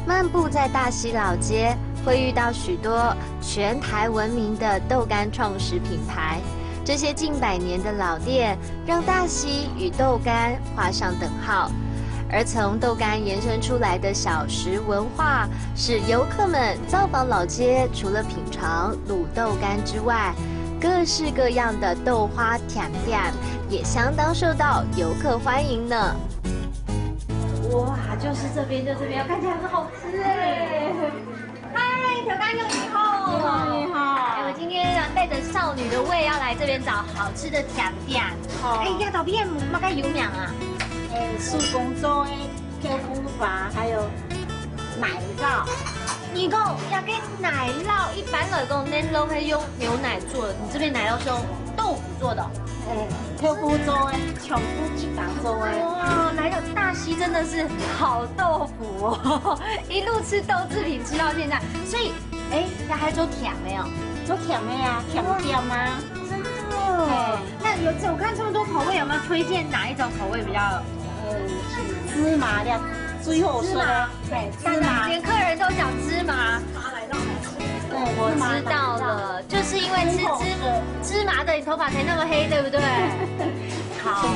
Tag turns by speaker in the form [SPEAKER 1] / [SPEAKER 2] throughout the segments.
[SPEAKER 1] 漫步在大溪老街，会遇到许多全台闻名的豆干创始品牌。这些近100年的老店，让大溪与豆干画上等号。而从豆干延伸出来的小食文化，使游客们造访老街，除了品尝卤豆干之外，各式各样的豆花甜点也相当受到游客欢迎呢。哇，就是这边，看起来很好吃哎！嗨，小干友你好，
[SPEAKER 2] 你好。
[SPEAKER 1] 我今天带着少女的胃要来这边找好吃的甜点。哎，呀，到边乜个有名啊？
[SPEAKER 2] 手工做的豆腐饭，还有奶酪。
[SPEAKER 1] 你讲要跟奶酪，一般来讲，恁都会用牛奶做的，你这边奶酪是用豆腐做的。
[SPEAKER 2] 豆腐做的，全部一打做的。
[SPEAKER 1] 哇，来到大溪真的是好豆腐哦，一路吃豆制品吃到现在，所以大家做甜没有？
[SPEAKER 2] 做甜的呀，甜点吗？
[SPEAKER 1] 真的。那我看这么多口味，有没有推荐哪一种口味比较？
[SPEAKER 2] 芝麻的，最好吃的。对，芝麻。
[SPEAKER 1] 连客人都讲芝麻。
[SPEAKER 2] 对，
[SPEAKER 1] 我知道了，就是因为吃芝麻的，你头发才那么黑，对不对？好，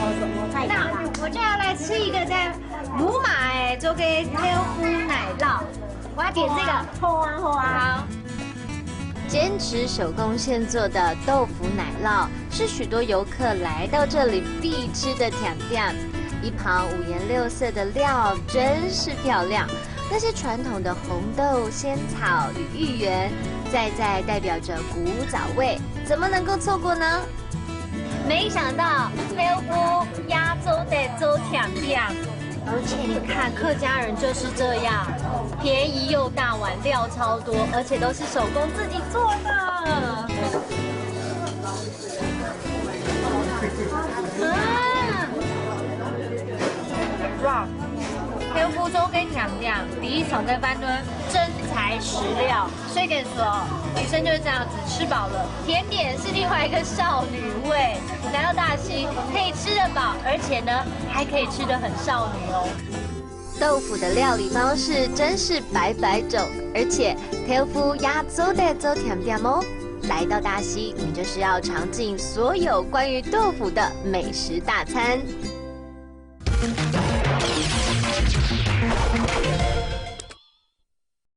[SPEAKER 1] 那我就要来吃一个在鲁马做个豆腐奶酪，我要点这个。
[SPEAKER 2] 好啊。
[SPEAKER 1] 好。坚持手工现做的豆腐奶酪是许多游客来到这里必吃的甜点，一旁五颜六色的料真是漂亮。那些传统的红豆、仙草与芋圆，在代表着古早味，怎么能够错过呢？没想到豆腐亚洲的做甜点，而且你看客家人就是这样，便宜又大碗，料超多，而且都是手工自己做的。哇！豆腐做嘅甜点，第一手嘅班敦真材实料，所以跟你说，女生就是这样子，吃饱了，甜点是另外一个少女味。来到大溪可以吃得饱，而且呢还可以吃得很少女哦。豆腐的料理方式真是百百种，而且豆腐亚洲的做甜点哦。来到大溪，你就是要尝尽所有关于豆腐的美食大餐。